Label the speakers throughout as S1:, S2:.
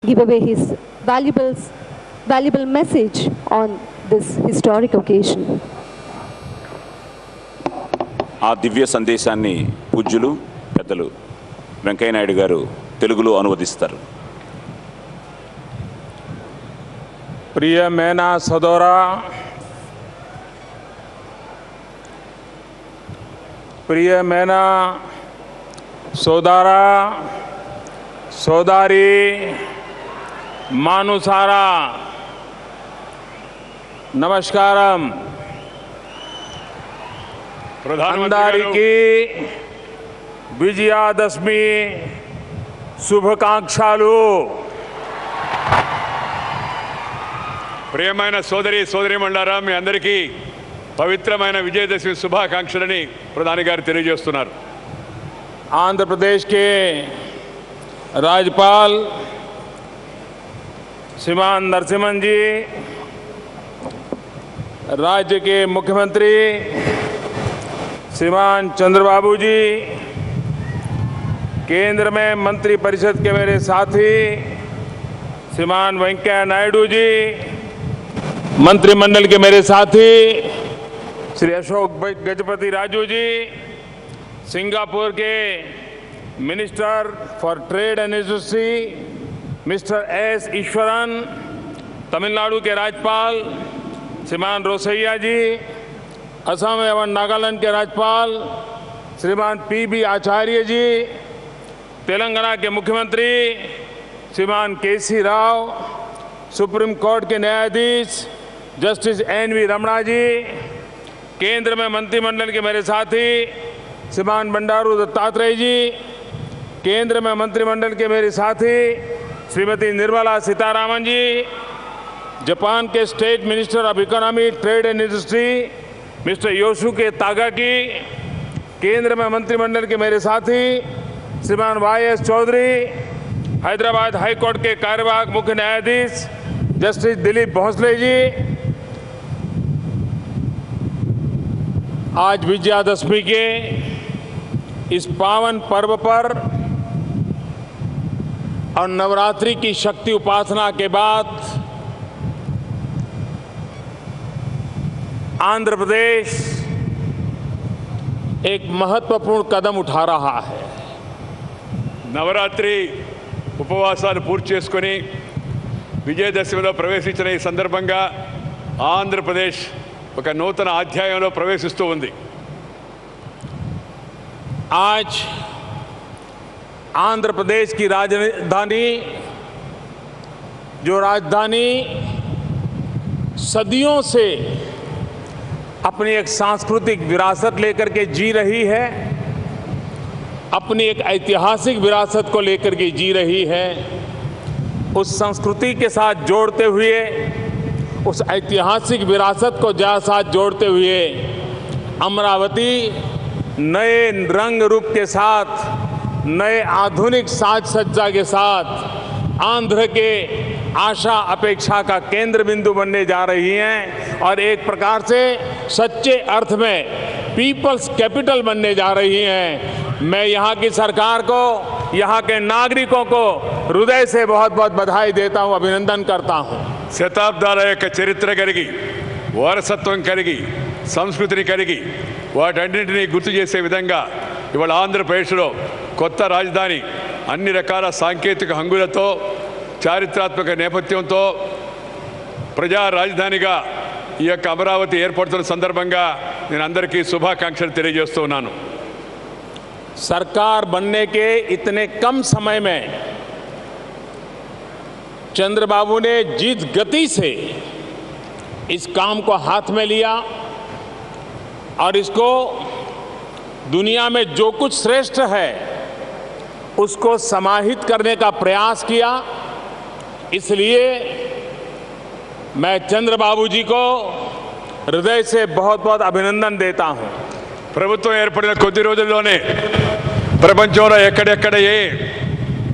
S1: give away his valuable message on this historic occasion.
S2: ఆ దివ్య సందేశాన్ని పూజ్యులు పెద్దలు వెంకయ్య నాయుడు గారు తెలుగులో అనువదిస్తారు.
S3: प्रिय मैना सदोरा, प्रिय मैना सोदारा, सोदारी, मानुसारा, नमस्कारम. అందరికీ విజయదశమి శుభాకాంక్షలు.
S4: ప్రియమైన సోదరీమణులారా, మీ అందరికీ పవిత్రమైన విజయదశమి శుభాకాంక్షలని ప్రధాని గారు తెలియజేస్తున్నారు.
S3: आंध्र प्रदेश के राज्यपाल श्रीमान नरसिम्हन जी, राज्य के मुख्यमंत्री श्रीमान चंद्रबाबू जी, केंद्र में मंत्री परिषद के मेरे साथी श्रीमान वेंकैया नायडू जी, मंत्रिमंडल के मेरे साथी श्री अशोक गजपति राजू जी, सिंगापुर के minister for trade and industry mister S Eswaran, Tamil Nadu के राज्यपाल श्रीमान रोसैया जी, असम एवं नागालैंड के राज्यपाल श्रीमान पी.बी. आचार्य जी, तेलंगाना के मुख्यमंत्री श्रीमान के.सी. राव, सुप्रीम कोर्ट के न्यायाधीश जस्टिस एन.वी. रमणा जी, केंद्र में मंत्रिमंडल के मेरे साथी श्रीमान बंडारू दत्तात्रेय जी, केंद्र में मंत्रिमंडल के मेरे साथी श्रीमती निर्मला सीतारामन जी, जापान के state minister of economy trade and industry mister Yosuke Takagi, केंद्र में मंत्रिमंडल के मेरे साथी Shriman Y S. Chowdary, Hyderabad high court के कार्यवाहक मुख्य न्यायाधीश जस्टिस दिलीप भोसले जी, आज विजयादशमी के इस पावन पर्व पर और नवरात्रि की शक्ति उपासना के बाद आंध्र प्रदेश एक महत्वपूर्ण कदम उठा रहा है.
S4: నవరాత్రి ఉపవాసాలు పూర్తి చేసుకొని విజయదశమిలో ప్రవేశించిన ఈ సందర్భంగా ఆంధ్రప్రదేశ్ ఒక నూతన అధ్యాయంలో ప్రవేశిస్తూ ఉంది.
S3: आज आंध्र प्रदेश की राजधानी, जो राजधानी सदियों से अपनी एक सांस्कृतिक विरासत लेकर के जी रही है, अपनी एक ऐतिहासिक विरासत को लेकर के जी रही है, उस संस्कृति के साथ जोड़ते हुए, उस ऐतिहासिक विरासत को साथ जोड़ते हुए अमरावती नए रंग रूप के साथ, नए आधुनिक साज सज्जा के साथ आंध्र के आशा अपेक्षा का केंद्र बिंदु बनने जा रही हैं और एक प्रकार से सच्चे अर्थ में पीपल्स कैपिटल बनने जा रही हैं. मैं यहाँ की सरकार को, यहाँ के नागरिकों को हृदय से बहुत बहुत बधाई देता हूँ, अभिनंदन करता हूँ.
S4: శతాబ్దాల యొక్క చరిత్ర కలిగి, వారసత్వం కలిగి, సంస్కృతిని కలిగి వాటన్నింటినీ గుర్తు చేసే విధంగా ఇవాళ ఆంధ్రప్రదేశ్లో కొత్త రాజధాని అన్ని రకాల సాంకేతిక హంగులతో, చారిత్రాత్మక నేపథ్యంతో ప్రజా రాజధానిగా ఈ యొక్క అమరావతి ఏర్పడుతున్న సందర్భంగా నేను అందరికీ శుభాకాంక్షలు తెలియజేస్తూ ఉన్నాను.
S3: सरकार बनने के इतने कम समय में चंद्रबाबू ने जिस गति से इस काम को हाथ में लिया और इसको दुनिया में जो कुछ श्रेष्ठ है उसको समाहित करने का प्रयास किया, इसलिए मैं चंद्रबाबू जी को हृदय से बहुत बहुत अभिनंदन देता हूं.
S4: ప్రభుత్వం ఏర్పడిన కొద్ది రోజుల్లోనే ప్రపంచంలో ఎక్కడెక్కడ ఏ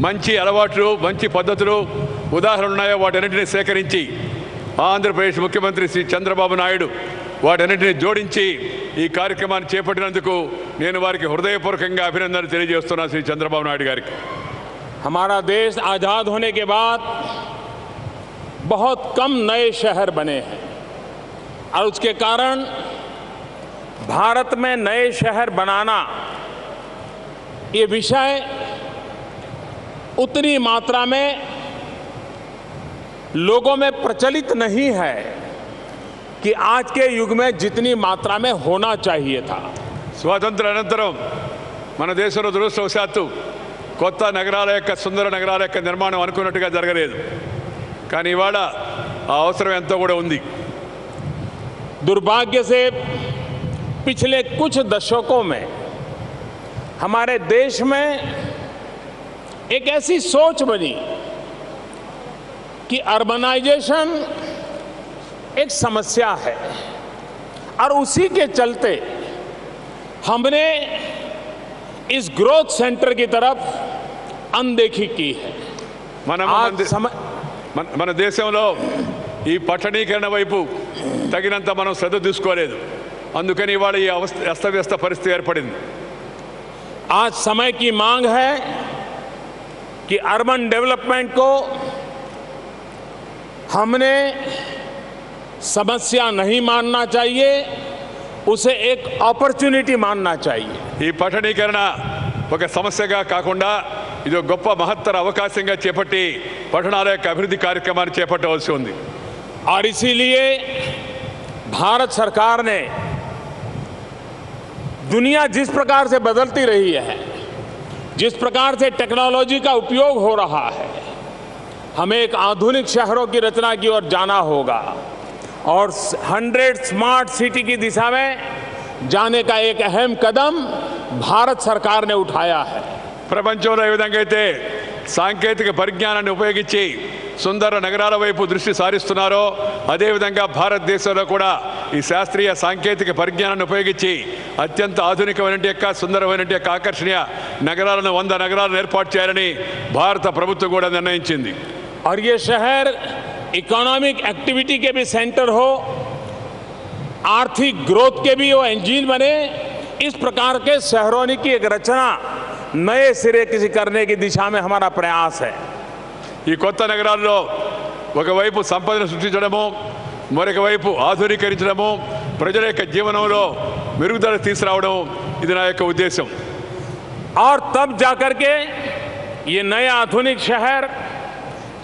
S4: మంచి అలవాట్లు, మంచి పద్ధతులు, ఉదాహరణలు ఉన్నాయో వాటన్నిటిని సేకరించి ఆంధ్రప్రదేశ్ ముఖ్యమంత్రి శ్రీ చంద్రబాబు నాయుడు వాటన్నిటిని జోడించి ఈ కార్యక్రమాన్ని చేపట్టినందుకు నేను వారికి హృదయపూర్వకంగా అభినందనలు తెలియజేస్తున్నాను శ్రీ చంద్రబాబు నాయుడు గారికి.
S3: हमारा देश आज़ाद होने के बाद बहुत कम नए शहर बने हैं और उसके कारण भारत में नए शहर बनाना ये विषय उतनी मात्रा में लोगों में प्रचलित नहीं है कि आज के युग में जितनी मात्रा में होना चाहिए था।
S4: స్వాతంత్ర అనంతరం మన దేశంలో దురదృష్టవశాత్తు కొత్త నగరాల యొక్క సుందర నగరాల యొక్క నిర్మాణం అనుకున్నట్టుగా జరగలేదు. కానీ ఇవాళ ఆ అవసరం ఎంతో కూడా ఉంది.
S3: दुर्भाग्य से पिछले कुछ दशकों में हमारे देश में एक ऐसी सोच बनी कि अर्बनाइजेशन एक समस्या है और उसी के चलते हमने इस ग्रोथ सेंटर की तरफ अनदेखी की है।
S4: మన దేశంలో ఈ పట్టణీకరణ వైపు తగినంత మనం శ్రద్ధ తీసుకోలేదు. అందుకని ఇవాళ ఈ అస్తవ్యస్త పరిస్థితి ఏర్పడింది.
S3: आज समय की मांग है कि अर्बन डेवलपमेंट को हमने समस्या नहीं मानना चाहिए, उसे एक अपॉर्चुनिटी मानना चाहिए.
S4: ఈ పట్టణీకరణ ఒక సమస్యగా కాకుండా ఇది ఒక గొప్ప మహత్తర అవకాశంగా చేపట్టి పట్టణాల యొక్క అభివృద్ధి కార్యక్రమాన్ని చేపట్టవలసి ఉంది.
S3: और इसीलिए भारत सरकार ने दुनिया जिस प्रकार से बदलती रही है, जिस प्रकार से टेक्नोलॉजी का उपयोग हो रहा है, हमें एक आधुनिक शहरों की रचना की ओर जाना होगा और 100 स्मार्ट सिटी की दिशा में जाने का एक अहम कदम भारत सरकार ने उठाया है.
S4: ప్రపంచంలో ఏ విధంగా అయితే సాంకేతిక పరిజ్ఞానాన్ని ఉపయోగించి సుందర నగరాల వైపు దృష్టి సారిస్తున్నారో అదేవిధంగా భారతదేశంలో కూడా ఈ శాస్త్రీయ సాంకేతిక పరిజ్ఞానాన్ని ఉపయోగించి అత్యంత ఆధునికమైన యొక్క సుందరమైన యొక్క ఆకర్షణీయ నగరాలను 100 నగరాలను ఏర్పాటు చేయాలని భారత ప్రభుత్వం కూడా నిర్ణయించింది.
S3: और ये शहर इकोनॉमिक एक्टिविटी के भी सेंटर हो, आर्थिक ग्रोथ के भी वो इंजन बने. इस प्रकार के शहरों की एक रचना नए सिरे किसी करने की दिशा में हमारा प्रयास है.
S4: ఈ కొత్త నగరాల్లో ఒకవైపు సంపదను సృష్టించడము, మరొక వైపు ఆధునీకరించడము, ప్రజల యొక్క జీవనంలో మెరుగుదల తీసుకురావడం ఇది నా యొక్క ఉద్దేశం.
S3: और तब जाकर के ये नए आधुनिक शहर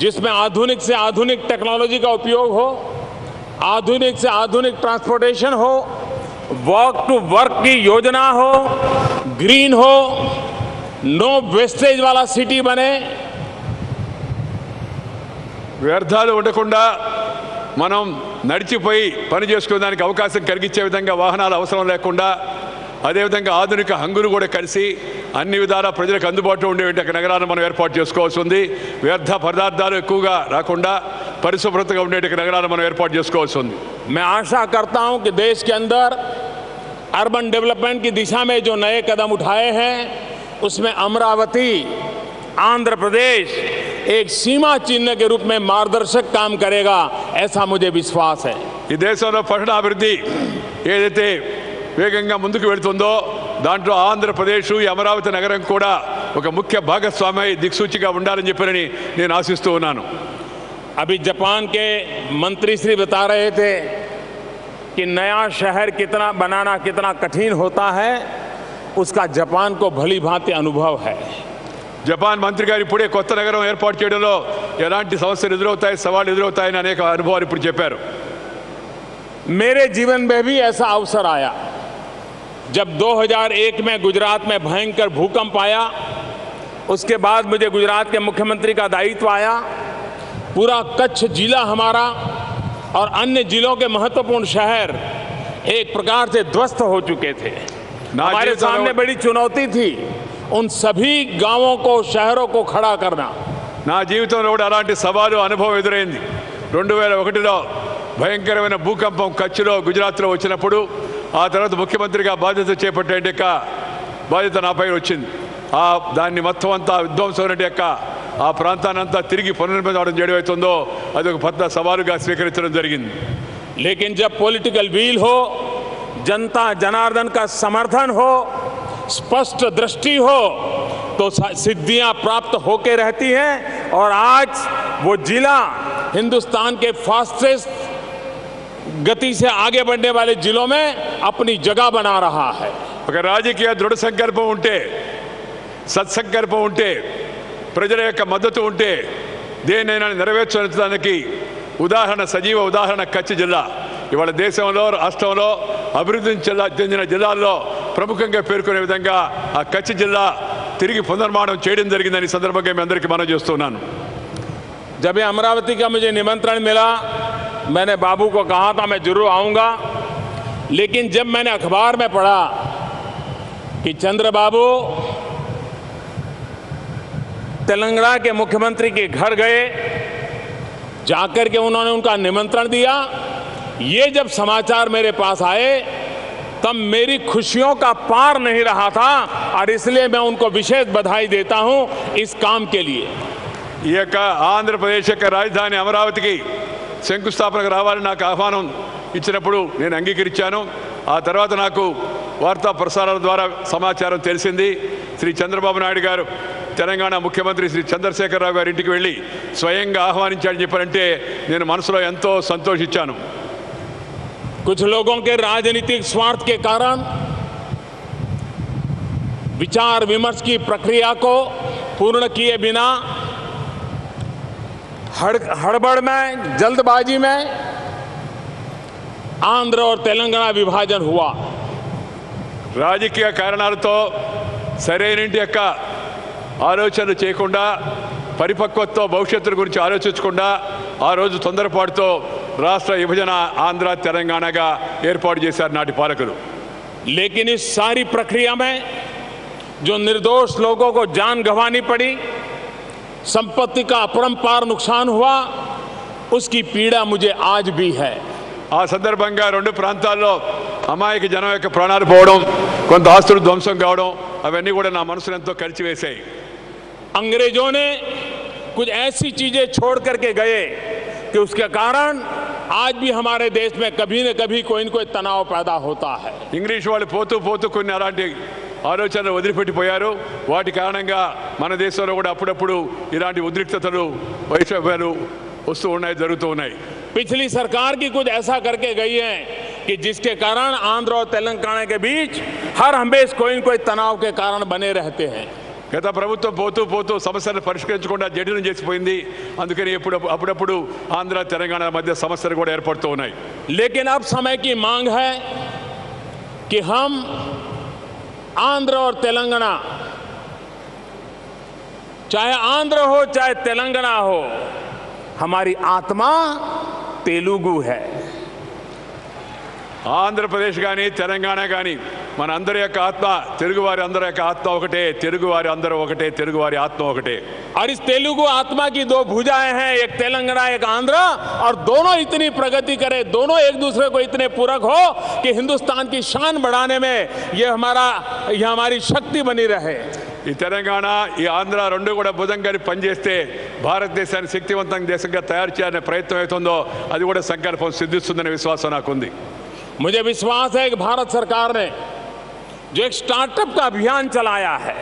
S3: जिसमें आधुनिक से आधुनिक टेक्नोलॉजी का उपयोग हो, आधुनिक से आधुनिक ट्रांसपोर्टेशन हो, वॉक टू वर्क की योजना हो, ग्रीन हो, नो वेस्टेज वाला सिटी बने.
S4: వ్యర్థాలు ఉండకుండా మనం నడిచిపోయి పని చేసుకునేదానికి అవకాశం కలిగించే విధంగా వాహనాలు అవసరం లేకుండా అదేవిధంగా ఆధునిక హంగులు కూడా కలిసి అన్ని విధాల ప్రజలకు అందుబాటులో ఉండేటువంటి నగరాలను మనం ఏర్పాటు చేసుకోవాల్సి ఉంది. వ్యర్థ పదార్థాలు ఎక్కువగా రాకుండా పరిశుభ్రతగా ఉండేటువంటి నగరాలను మనం ఏర్పాటు చేసుకోవాల్సి ఉంది.
S3: मैं आशा करता हूं कि देश के अंदर अर्बन डेवलपमेंट की दिशा में जो नए कदम उठाए हैं उसमें अमरावती, आंध्र प्रदेश एक सीमा चिन्ह के रूप में मार्गदर्शक काम करेगा, ऐसा मुझे विश्वास है.
S4: ఈ దేశంలో పట్టణాభివృద్ధి ఏదైతే వేగంగా ముందుకు వెళుతుందో దాంట్లో ఆంధ్రప్రదేశ్ ఈ అమరావతి నగరం కూడా ఒక ముఖ్య భాగస్వామి దిక్సూచిగా ఉండాలని చెప్పని నేను ఆశిస్తూ ఉన్నాను.
S3: अभी जापान के मंत्री श्री बता रहे थे कि नया शहर कितना बनाना कितना कठिन होता है, उसका जापान को भली भांति अनुभव है.
S4: జపాన్ మంత్రి గారు ఇప్పుడే కొత్త నగరం ఏర్పాటు చేయడంలో ఎలాంటి సమస్యలు ఎదురవుతాయి, సవాళ్ళు ఎదురవుతాయని అనేక అనుభవాలు ఇప్పుడు చెప్పారు.
S3: मेरे जीवन में भी ऐसा अवसर आया जब 2001 में गुजरात में भयंकर भूकंप आया. उसके बाद मुझे गुजरात के मुख्यमंत्री का दायित्व आया. पूरा कच्छ जिला हमारा और अन्य जिलों के महत्वपूर्ण शहर एक प्रकार से ध्वस्त हो चुके थे. हमारे सामने बड़ी चुनौती थी उन सभी गांवों को, शहरों को खड़ा करना.
S4: నా జీవితంలో కూడా అలాంటి సవాలు అనుభవం ఎదురైంది. 2001లో భయంకరమైన భూకంపం కచ్లో గుజరాత్లో వచ్చినప్పుడు ఆ తర్వాత ముఖ్యమంత్రిగా బాధ్యత చేపట్టే బాధ్యత నాపై వచ్చింది. దాన్ని మొత్తం అంతా విధ్వంసం యొక్క ఆ ప్రాంతాన్ని అంతా తిరిగి పునర్నిర్మాణం చేయడం అవుతుందో అది ఒక పెద్ద సవాలుగా స్వీకరించడం జరిగింది.
S3: लेकिन जब पॉलिटिकल विल हो, जनता जनार्दन का समर्थन हो, स्पष्ट दृष्टि हो, तो सिद्धियां प्राप्त होके रहती हैं और आज वो जिला हिंदुस्तान के फास्टेस्ट गति से आगे बढ़ने वाले जिलों में अपनी जगह बना रहा है।
S4: ఒక రాజకీయ దృఢ సంకల్పం ఉంటే, సత్సంకల్పం ఉంటే, ప్రజల యొక్క మద్దతు ఉంటే దేన్నైనా నెరవేర్చడానికి ఉదాహరణ, సజీవ ఉదాహరణ కచ్ జిల్లా. ఇవాళ దేశంలో, రాష్ట్రంలో అభివృద్ధి చెందిన జిల్లాల్లో ప్రముఖంగా పేర్కొనే విధంగా ఆ కచ్ జిల్లా తిరిగి పునర్నిర్మాణం చేయడం జరిగిందని సందర్భంగా మీ అందరికీ మనం చేస్తున్నాను.
S3: जब ये अमरावती का मुझे निमंत्रण मिला, मैंने बाबू को कहा था मैं जरूर आऊंगा, लेकिन जब मैंने अखबार में पढ़ा कि चंद्रबाबू तेलंगाना के मुख्यमंत्री के घर गए, जाकर के उन्होंने उनका निमंत्रण दिया, ये जब समाचार मेरे पास आए तब मेरी खुशियों का पार नहीं रहा था और इसलिए मैं उनको विशेष बधाई देता हूं इस काम के लिए।
S4: ఈ యొక్క ఆంధ్రప్రదేశ్ యొక్క రాజధాని అమరావతికి శంకుస్థాపనకు రావాలని నాకు ఆహ్వానం ఇచ్చినప్పుడు నేను అంగీకరించాను. ఆ తర్వాత నాకు వార్తా ప్రసారాల ద్వారా సమాచారం తెలిసింది. శ్రీ చంద్రబాబు నాయుడు గారు తెలంగాణ ముఖ్యమంత్రి శ్రీ చంద్రశేఖరరావు గారి ఇంటికి వెళ్ళి స్వయంగా ఆహ్వానించాడని చెప్పారంటే నేను మనసులో ఎంతో సంతోషించాను.
S3: कुछ लोगों के राजनीतिक स्वार्थ के कारण विचार विमर्श की प्रक्रिया को पूर्ण किए बिना हड़बड़ में, जल्दबाजी में आंध्र और तेलंगाना विभाजन हुआ.
S4: రాజకీయ కారణాలతో సరైనటి యొక్క ఆలోచనలు చేయకుండా, పరిపక్వతతో భవిష్యత్తు గురించి ఆలోచించకుండా ఆ రోజు తొందరపాటుతో రాష్ట్ర విభజన ఆంధ్ర తెలంగాణగా ఏర్పాటు చేశారు నాటి పాలకులు.
S3: लेकिन इस सारी प्रक्रिया में जो निर्दोष लोगों को जान गंवानी पड़ी, संपत्ति का अपरंपार नुकसान हुआ, उसकी पीड़ा मुझे आज भी है.
S4: ఆ సందర్భంగా రెండు ప్రాంతాల్లో అమాయక జనం యొక్క ప్రాణాలు పోవడం, కొంత ఆస్తులు ధ్వంసం కావడం, అవన్నీ కూడా నా మనసును ఎంతో కలిచివేశాయి.
S3: अंग्रेजों ने कुछ ऐसी चीजें छोड़ करके गए कि उसके कारण आज भी हमारे देश में कभी न कभी कोई न कोई तनाव पैदा होता है.
S4: ఇంగ్లీష్ వాళ్ళు పోతూ పోతూ కొన్ని అలాంటి ఆలోచనలు వదిలిపెట్టిపోయారు. వాటి కారణంగా మన దేశంలో కూడా అప్పుడప్పుడు ఇలాంటి ఉద్రిక్తతలు, వైషమ్యాలు వస్తూ ఉన్నాయి, జరుగుతూ ఉన్నాయి.
S3: पिछली सरकार की कुछ ऐसा करके गई है कि जिसके कारण आंध्र और तेलंगाना के बीच हर हमेशा कोई न कोई तनाव के कारण बने रहते हैं.
S4: గత ప్రభుత్వం పోతూ పోతూ సమస్యలను పరిష్కరించకుండా జటిలం చేసిపోయింది. అందుకని అప్పుడప్పుడు ఆంధ్ర తెలంగాణ మధ్య సమస్యలు కూడా ఏర్పడుతూ ఉన్నాయి.
S3: लेकिन अब समय की मांग है कि हम आंध्र और तेलंगाना, चाहे आंध्र हो चाहे तेलंगाना हो, हमारी आत्मा तेलुगु है.
S4: ఆంధ్రప్రదేశ్ కానీ తెలంగాణ కానీ మన అందరి యొక్క ఆత్మ, తెలుగువారి అందరి యొక్క ఆత్మ ఒకటే, తెలుగువారి అందరూ ఒకటే, తెలుగువారి ఆత్మ ఒకటే.
S3: और इस तेलुगु आत्मा की दो भुजाएं हैं, एक तेलंगाना एक आंध्र, और दोनों इतनी प्रगति करें, दोनों एक दूसरे को इतने पूरक हो कि हिंदुस्तान की शान बढ़ाने में ये हमारी शक्ति बनी रहे.
S4: ఈ తెలంగాణ, ఈ ఆంధ్ర రెండు కూడా భుజం కలిపి పనిచేస్తే భారతదేశాన్ని శక్తివంతంగా దేశంగా తయారు చేయాలనే ప్రయత్నం అవుతుందో అది కూడా సంకల్పం సిద్ధిస్తుందనే విశ్వాసం నాకుంది.
S3: मुझे विश्वास है कि भारत सरकार ने जो एक स्टार्टअप का अभियान चलाया है,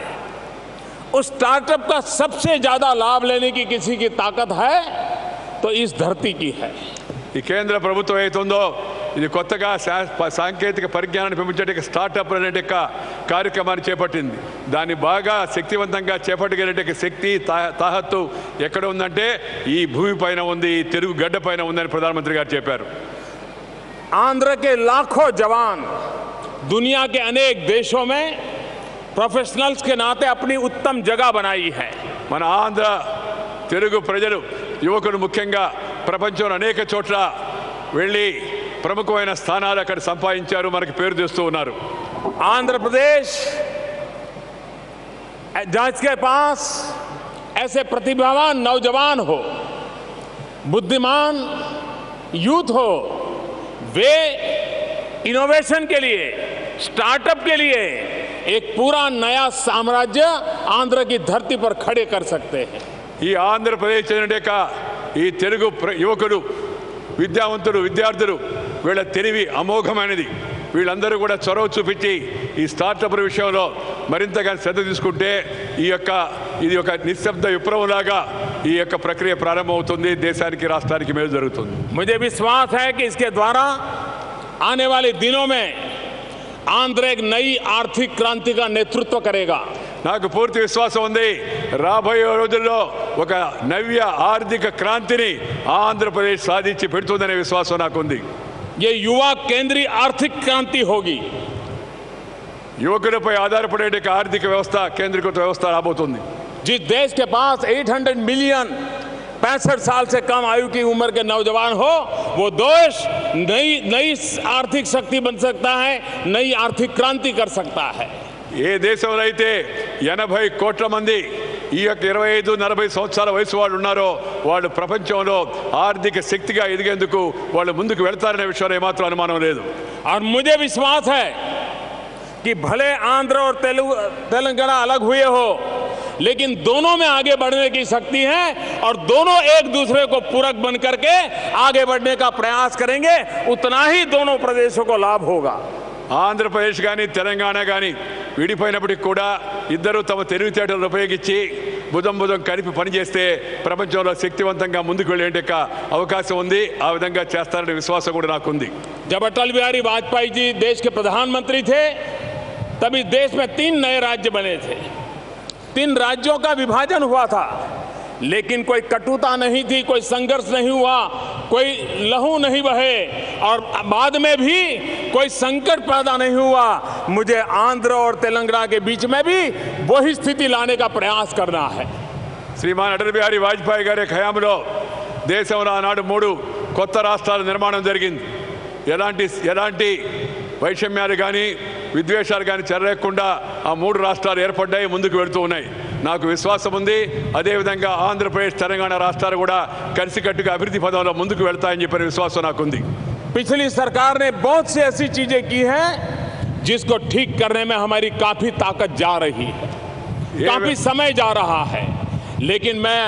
S3: उस स्टार्टअप का सबसे ज्यादा लाभ लेने की किसी की ताकत है तो इस धरती की है.
S4: ఈ కేంద్ర ప్రభుత్వం ఏతుందో ఇది కొత్తగా సాంకేతిక పరిజ్ఞానాన్ని పెంచేట స్టార్టప్ అనే కార్యక్రమాన్ని చేపట్టింది. దాన్ని బాగా శక్తివంతంగా చేపట్టగలిగే శక్తి, తాహత్తు ఎక్కడ ఉందంటే ఈ భూమి పైన ఉంది, ఈ తెలుగు గడ్డ పైన ఉందని ప్రధానమంత్రి గారు చెప్పారు.
S3: आंध्र के लाखों जवान दुनिया के अनेक देशों में प्रोफेशनल्स के नाते अपनी उत्तम जगह बनाई है.
S4: మన ఆంధ్ర తెలుగు ప్రజలు, యువకులు ముఖ్యంగా ప్రపంచంలో అనేక చోట్ల వెళ్ళి ప్రముఖమైన స్థానాలు అక్కడ సంపాదించారు, మనకి పేరు తెస్తూ ఉన్నారు.
S3: आंध्र प्रदेश जिसके पास ऐसे प्रतिभावान नौजवान हो, बुद्धिमान यूथ हो, वे इनोवेशन के लिए, स्टार्टअप के लिए एक पूरा नया साम्राज्य आंध्र की धरती पर खड़े कर सकते हैं.
S4: ఈ ఆంధ్రప్రదేశ్ చెందిన ఈ తెలుగు యువకులు, విద్యావంతులు, విద్యార్థులు, వీళ్ళ తెలివి అమోఘమైనది. వీళ్ళందరూ కూడా చొరవ చూపించి ఈ స్టార్టప్ విషయంలో మరింతగా శ్రద్ధ తీసుకుంటే ఇది ఒక నిశ్శబ్ద విప్లవంలాగా ఈ యొక్క ప్రక్రియ ప్రారంభమవుతుంది. దేశానికి రాష్ట్రానికి మేలు జరుగుతుంది.
S3: मुझे विश्वास है कि इसके द्वारा आने वाले दिनों में आंध्र एक नई आर्थिक क्रांति का नेतृत्व करेगा.
S4: నాకు పూర్తి విశ్వాసం ఉంది. రాబోయే రోజుల్లో ఒక నవ్య ఆర్థిక క్రాంతిని ఆంధ్రప్రదేశ్ సాధించి పెడుతుందనే విశ్వాసం నాకు ఉంది.
S3: ये युवा केंद्रीय आर्थिक क्रांति होगी.
S4: యువకులపై ఆధారపడే ఆర్థిక వ్యవస్థ కేంద్రీకృత వ్యవస్థ రాబోతుంది.
S3: जिस देश के पास 800 मिलियन 65 साल से कम आयु की उम्र के नौजवान हो, वो देश नई आर्थिक शक्ति बन सकता है, नई आर्थिक क्रांति कर सकता है.
S4: ఏ దేశంలో అయితే 80 కోట్ల మంది ఈ యొక్క 25-40 సంవత్సరాల వయసు వాళ్ళు ఉన్నారో వాళ్ళు ప్రపంచంలో ఆర్థిక శక్తిగా ఎదిగేందుకు వాళ్ళు ముందుకు వెళ్తారనే విషయంలో ఏమాత్రం అనుమానం లేదు.
S3: और मुझे विश्वास है कि भले आंध्र और तेलंगाना अलग हुए हो, लेकिन दोनों में आगे बढ़ने की शक्ति है और दोनों एक दूसरे को पूरक बन करके आगे बढ़ने का प्रयास करेंगे. उतना ही दोनों प्रदेशों को लाभ होगा.
S4: ఆంధ్రప్రదేశ్ కానీ తెలంగాణ కానీ విడిపోయినప్పటికీ కూడా ఇద్దరు తమ తెలివితేటలను ఉపయోగించి భుజం కలిపి పనిచేస్తే ప్రపంచంలో శక్తివంతంగా ముందుకు వెళ్ళే అవకాశం ఉంది. ఆ విధంగా చేస్తారనే విశ్వాసం కూడా నాకుంది.
S3: जब अटल बिहारी वाजपेयी जी देश के प्रधानमंत्री थे, तभी देश में 3 नए राज्य बने थे. 3 राज्यों का विभाजन हुआ था, लेकिन कोई कटुता नहीं थी, कोई संघर्ष नहीं हुआ, कोई लहू नहीं बहे और बाद में भी कोई संकट पैदा नहीं हुआ. मुझे आंध्र और तेलंगाना के बीच में भी वही स्थिति लाने का प्रयास करना है.
S4: శ్రీమాన్ అటల్ బిహారీ వాజ్పేయి గారి హయాంలో దేశంలో ఆనాడు 3 కొత్త రాష్ట్రాల నిర్మాణం జరిగింది. ఎలాంటి వైషమ్యాలు కానీ విద్వేషాలు కానీ చెరలేకుండా ఆ 3 రాష్ట్రాలు ఏర్పడ్డాయి, ముందుకు వెళుతూ ఉన్నాయి. నాకు విశ్వాసం ఉంది అదేవిధంగా ఆంధ్రప్రదేశ్ తెలంగాణ రాష్ట్రాలు కూడా కలిసికట్టుగా అభివృద్ధి పదంలో ముందుకు వెళ్తాయని చెప్పిన విశ్వాసం నాకుంది.
S3: पिछली सरकार ने बहुत सी ऐसी चीजें की हैं जिसको ठीक करने में हमारी काफी ताकत जा रही है, काफी समय जा रहा है. लेकिन मैं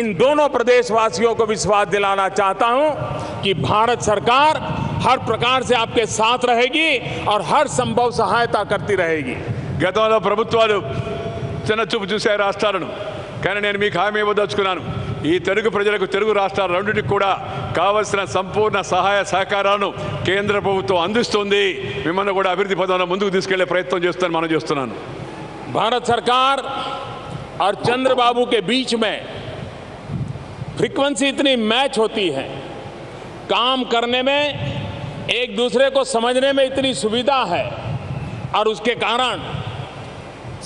S3: इन दोनों प्रदेशवासियों को विश्वास दिलाना चाहता हूं कि भारत सरकार हर प्रकार से आपके साथ रहेगी और हर संभव सहायता करती रहेगी.
S4: గతంలో ప్రభుత్వాలు చిన్నచూపు చూసే రాష్ట్రాలను, కానీ నేను మీకు హామీ ఇవ్వదలుచుకున్నాను. ఈ తెలుగు ప్రజలకు, తెలుగు రాష్ట్రాల రెండింటికి కూడా కావలసిన సంపూర్ణ సహాయ సహకారాలను కేంద్ర ప్రభుత్వం అందిస్తుంది. మిమ్మల్ని కూడా అభివృద్ధి పదంలో ముందుకు తీసుకెళ్లే ప్రయత్నం చేస్తానని మనం చేస్తున్నాను.
S3: भारत सरकार और चंद्रबाबू के बीच में फ्रीक्वेंसी इतनी मैच होती है, काम करने में एक दूसरे को समझने में इतनी सुविधा है और उसके कारण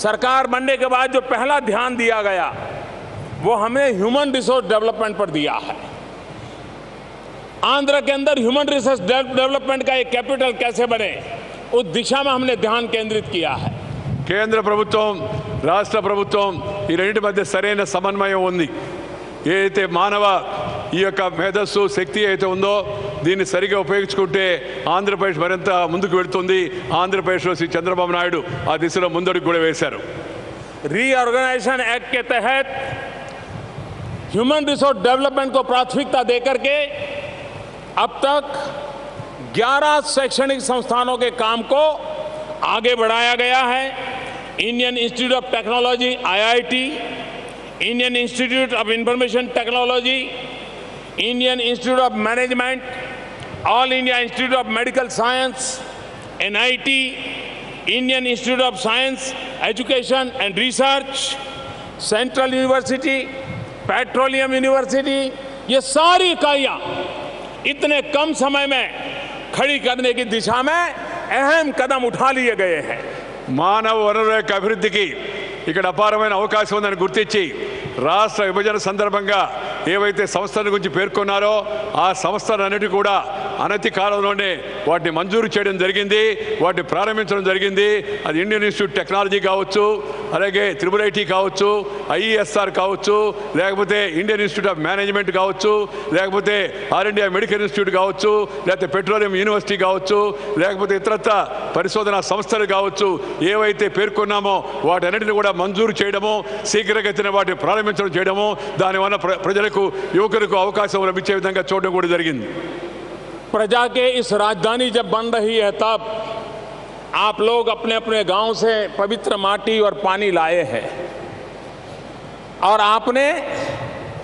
S3: सरकार बनने के बाद जो पहला ध्यान दिया गया वो हमें ह्यूमन रिसोर्स डेवलपमेंट पर दिया है. आंध्र के अंदर ह्यूमन रिसोर्स डेवलपमेंट का एक कैपिटल कैसे बने, उस दिशा में हमने ध्यान केंद्रित किया है.
S4: కేంద్ర ప్రభుత్వం, రాష్ట్ర ప్రభుత్వం ఈ రెండింటి మధ్య సరైన సమన్వయం ఉంది. ఏదైతే మానవ ఈ యొక్క మేధస్సు శక్తి అయితే ఉందో దీన్ని సరిగా ఉపయోగించుకుంటే ఆంధ్రప్రదేశ్ మరింత ముందుకు వెళుతుంది. ఆంధ్రప్రదేశ్లో శ్రీ చంద్రబాబు నాయుడు ఆ దిశలో ముందడుగు కూడా వేశారు.
S3: रीऑर्गेनाइजेशन एक्ट के तहत ह्यूमन रिसोर्स डेवलपमेंट को प्राथमिकता देकर के अब तक 11 शैक्षणिक संस्थानों के काम को आगे बढ़ाया गया है. Indian institute of technology IIT, Indian institute of information technology, Indian institute of management, all India institute of medical science NIT, Indian institute of science education and research, central university, petroleum university, ये सारी इकाइयाँ इतने कम समय में खड़ी करने की दिशा में अहम कदम उठा लिए गए हैं.
S4: మానవ వనరుల యొక్క అభివృద్ధికి ఇక్కడ అపారమైన అవకాశం ఉందని గుర్తించి రాష్ట్ర విభజన సందర్భంగా ఏవైతే సంస్థల గురించి పేర్కొన్నారో ఆ సంస్థలన్నిటి కూడా అనతి కాలంలోనే వాటిని మంజూరు చేయడం జరిగింది, వాటిని ప్రారంభించడం జరిగింది. అది ఇండియన్ ఇన్స్టిట్యూట్ టెక్నాలజీ కావచ్చు, అలాగే IIIT కావచ్చు, IESR కావచ్చు, లేకపోతే ఇండియన్ ఇన్స్టిట్యూట్ ఆఫ్ మేనేజ్మెంట్ కావచ్చు, లేకపోతే ఆల్ ఇండియా మెడికల్ ఇన్స్టిట్యూట్ కావచ్చు, లేకపోతే పెట్రోలియం యూనివర్సిటీ కావచ్చు, లేకపోతే ఇతరత్ర పరిశోధనా సంస్థలు కావచ్చు, ఏవైతే పేర్కొన్నామో వాటన్నిటిని కూడా మంజూరు చేయడము, శీఘ్రగతిన వాటిని ప్రారంభించడం చేయడము, దానివల్ల ప్రజలకు, యువకులకు అవకాశం లభించే విధంగా చూడడం కూడా జరిగింది.
S3: प्रजा के इस राजधानी जब बन रही है तब आप लोग अपने अपने गांव से पवित्र माटी और पानी लाए हैं और आपने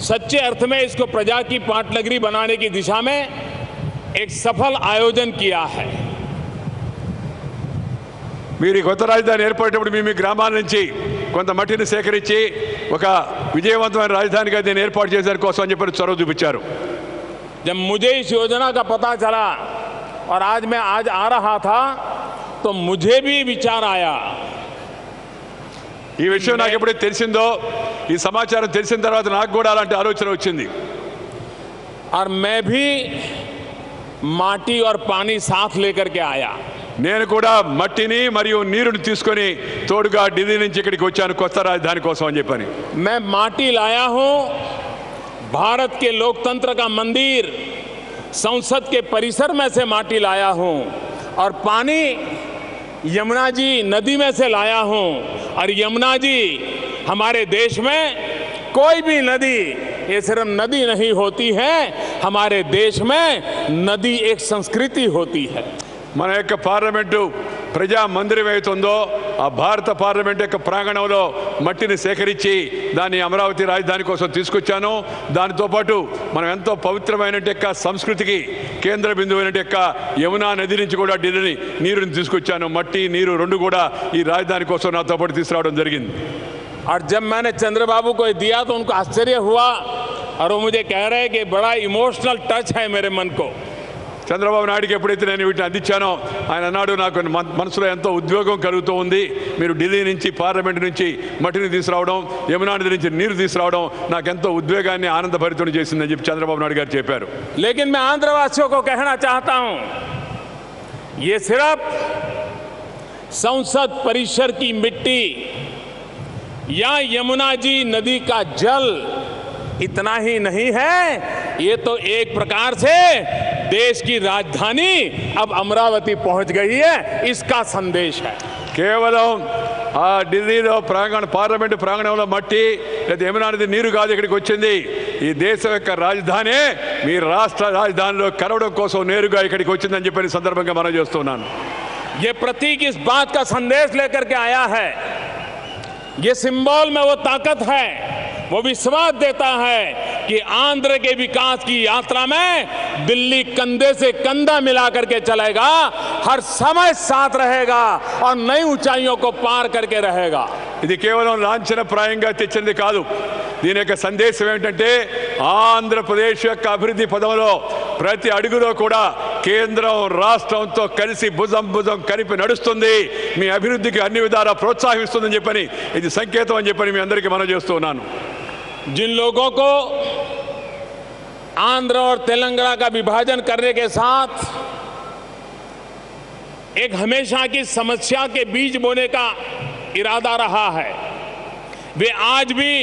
S3: सच्चे अर्थ में इसको प्रजा की पाटनगरी बनाने की दिशा में एक सफल आयोजन किया है।
S4: మీరు ఈ కొత్త రాజధాని ఏర్పడేటప్పుడు మీ గ్రామాల నుంచి కొంత మట్టిని సేకరించి ఒక విజయవంతమైన రాజధానిగా దీన్ని ఏర్పాటు చేసే కోసం అని చెప్పి చొరవ చూపించారు।
S3: जब मुझे इस योजना का पता चला और आज मैं आ रहा था तो मुझे भी विचार आया।
S4: ఈ విషయం నాకు ఎప్పుడైతే తెలిసిందో ఈ సమాచారం తెలిసిన తర్వాత నాకు కూడా అలాంటి ఆలోచన వచ్చింది।
S3: और मैं भी माटी और पानी साथ लेकर के आया।
S4: నేను కూడా మట్టిని మరియు నీరుని తీసుకొని తోడుగా ఢిల్లీ నుంచి ఇక్కడికి వచ్చాను కొత్త రాజధాని కోసం అని చెప్పని।
S3: मैं माटी लाया हूं, भारत के लोकतंत्र का मंदिर संसद के परिसर में से माटी लाया हूं और पानी यमुना जी नदी में से लाया हूं। और यमुना जी हमारे देश में कोई भी नदी ये सिर्फ नदी नहीं होती है, हमारे देश में नदी एक संस्कृति होती है।
S4: మన యొక్క పార్లమెంటు ప్రజా మందిరం ఏతుందో ఆ భారత పార్లమెంట్ యొక్క ప్రాంగణంలో మట్టిని సేకరించి దాన్ని అమరావతి రాజధాని కోసం తీసుకొచ్చాను। దానితో పాటు మనం ఎంతో పవిత్రమైన యొక్క సంస్కృతికి కేంద్ర బిందువైన యొక్క యమునా నది నుంచి కూడా ఢిల్లీ నీరుని తీసుకొచ్చాను। మట్టి నీరు రెండు కూడా ఈ రాజధాని కోసం నాతో పాటు తీసుకురావడం జరిగింది।
S3: और जब मैंने चंद्रबाबू को दिया तो उनको आश्चर्य हुआ और वो मुझे कह रहे हैं कि बड़ा इमोशनल टच है मेरे मन को।
S4: చంద్రబాబు నాయుడుకి ఎప్పుడైతే నేను వీటిని అందించానో ఆయన అన్నాడు నాకు మనసులో ఎంతో ఉద్వేగం కలుగుతూ ఉంది, మీరు ఢిల్లీ నుంచి పార్లమెంట్ నుంచి మట్టిని తీసుకురావడం యమునా నది నుంచి నీరు తీసుకురావడం నాకెంతో ఉద్వేగాన్ని ఆనందభరితం చేసిందని చెప్పి చంద్రబాబు నాయుడు గారు చెప్పారు।
S3: लेकिन मैं आंध्रवासियों को कहना चाहता हूं ये सिर्फ संसद परिसर की मिट्टी या यमुना जी नदी का जल इतना ही नहीं है, ये तो एक प्रकार से देश की राजधानी अब अमरावती पहुंच गई है, इसका संदेश है।
S4: కేవలం ఆ ఢిల్లీలో పార్లమెంటు ప్రాంగణంలో మట్టి లేదా యమునా నది నీరు కాదు ఇక్కడికి వచ్చింది, ఈ దేశం యొక్క రాజధాని మీ రాష్ట్ర రాజధానిలో కలవడం కోసం నేరుగా ఇక్కడికి వచ్చిందని చెప్పిన సందర్భంగా మనం చేస్తున్నాను।
S3: ये प्रतीक इस बात का संदेश लेकर के आया है, ये सिंबल में वो ताकत है, वो विश्वास देता है कि आंध्र के विकास की यात्रा में दिल्ली कंधे से कंधा मिला करके चलेगा, हर समय साथ रहेगा और नई ऊंचाइयों को पार करके रहेगा।
S4: ఇది కేవలం లాంఛనప్రాయంగా తెచ్చింది కాదు, దీని యొక్క సందేశం ఏంటంటే ఆంధ్రప్రదేశ్ యొక్క అభివృద్ధి పదంలో ప్రతి అడుగులో కూడా కేంద్రం రాష్ట్రంతో కలిసి భుజం భుజం కలిపి నడుస్తుంది, మీ అభివృద్ధికి అన్ని విధాలా ప్రోత్సాహిస్తుందని చెప్పని ఇది సంకేతం అని చెప్పని మీ అందరికీ మనం చేస్తున్నాను।
S3: जिन लोगों को आंध्र और तेलंगाना का विभाजन करने के साथ एक हमेशा की समस्या के बीज बोने का इरादा रहा है, वे आज भी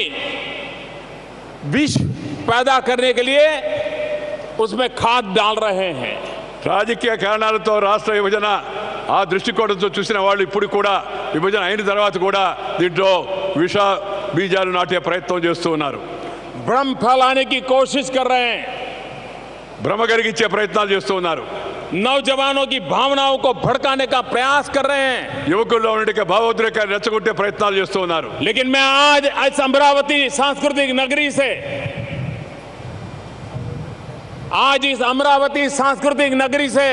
S3: विष पैदा करने के लिए उसमें खाद डाल रहे हैं।
S4: రాజకీయ కారణాలతో రాష్ట్ర విభజన ఆ దృష్టికోణంతో చూసిన వాళ్ళు ఇప్పుడు కూడా విభజన అయిన తర్వాత కూడా దీంట్లో విష బీజాలు నాటే ప్రయత్నం చేస్తూ ఉన్నారు।
S3: भ्रम फैलाने की कोशिश कर रहे हैं,
S4: భ్రమ కలిగించే ప్రయత్నాలు చేస్తూ ఉన్నారు,
S3: नौजवानों की भावनाओं को भड़काने का प्रयास कर रहे हैं।
S4: యువకుల్లో ఉండే భావోద్రేకాన్ని రెచ్చగొట్టే ప్రయత్నాలు చేస్తూ ఉన్నారు।
S3: लेकिन मैं आज अमरावती सांस्कृतिक नगरी से आज इस अमरावती सांस्कृतिक नगरी से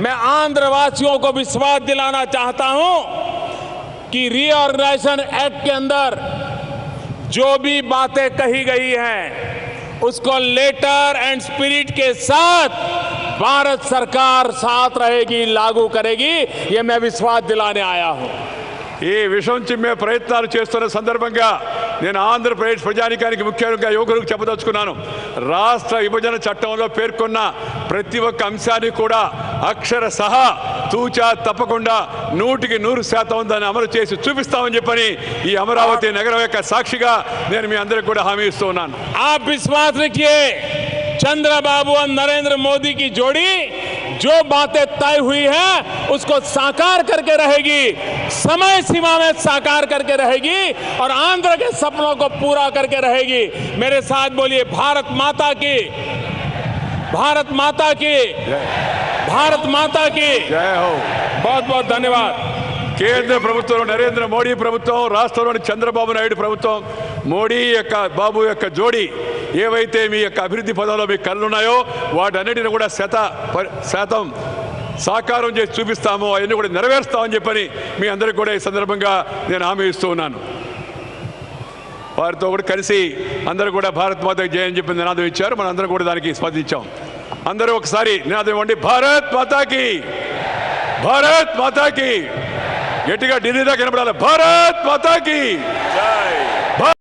S3: मैं आंध्रवासियों को विश्वास दिलाना चाहता हूं कि रीऑर्गेनाइजेशन एक्ट के अंदर जो भी बातें कही गई हैं उसको लेटर एंड स्पिरिट के साथ भारत सरकार साथ रहेगी, लागू करेगी, ये मैं विश्वास दिलाने आया हूं।
S4: ఈ విషయం చిమ్మే ప్రయత్నాలు చేస్తున్న సందర్భంగా నేను ఆంధ్రప్రదేశ్ ప్రజానికానికి ముఖ్యంగా యువకులకు చెప్పదలుచుకున్నాను, రాష్ట్ర విభజన చట్టంలో పేర్కొన్న ప్రతి ఒక్క అంశాన్ని కూడా అక్షర సహా తూచా తప్పకుండా 100% దాన్ని అమలు చేసి చూపిస్తామని చెప్పని ఈ అమరావతి నగరం యొక్క సాక్షిగా నేను మీ అందరికీ కూడా హామీ ఇస్తూ ఉన్నాను।
S3: आप विश्वास रखिए, चंद्रबाबू और नरेंद्र मोदी की जोड़ी जो बातें तय हुई है उसको साकार करके रहेगी, समय सीमा में साकार करके रहेगी और आंध्र के सपनों को पूरा करके रहेगी। मेरे साथ बोलिए भारत माता की, भारत माता की, भारत माता की
S4: जय हो।
S3: बहुत बहुत धन्यवाद।
S4: కేంద్ర ప్రభుత్వం నరేంద్ర మోడీ ప్రభుత్వం, రాష్ట్రంలోని చంద్రబాబు నాయుడు ప్రభుత్వం, మోడీ యొక్క బాబు యొక్క జోడీ ఏవైతే మీ యొక్క అభివృద్ధి పదంలో మీ కళ్ళున్నాయో వాటన్నిటిని కూడా శాతం సాకారం చేసి చూపిస్తాము, అవన్నీ కూడా నెరవేరుస్తామని చెప్పని మీ అందరికీ కూడా ఈ సందర్భంగా నేను హామీ ఇస్తూ ఉన్నాను. వారితో కూడా కలిసి అందరూ కూడా భారత్ మాతకి జయ అని చెప్పి నినాదం ఇచ్చారు. మనం అందరం కూడా దానికి స్పందించాం. అందరూ ఒకసారి నినాదం ఇవ్వండి, భారత్ మాతాకి, భారత్ మాతాకి. గట్టిగా ఢిల్లీ దాకా వినపడాలి, భారత్ మాతాకి జై.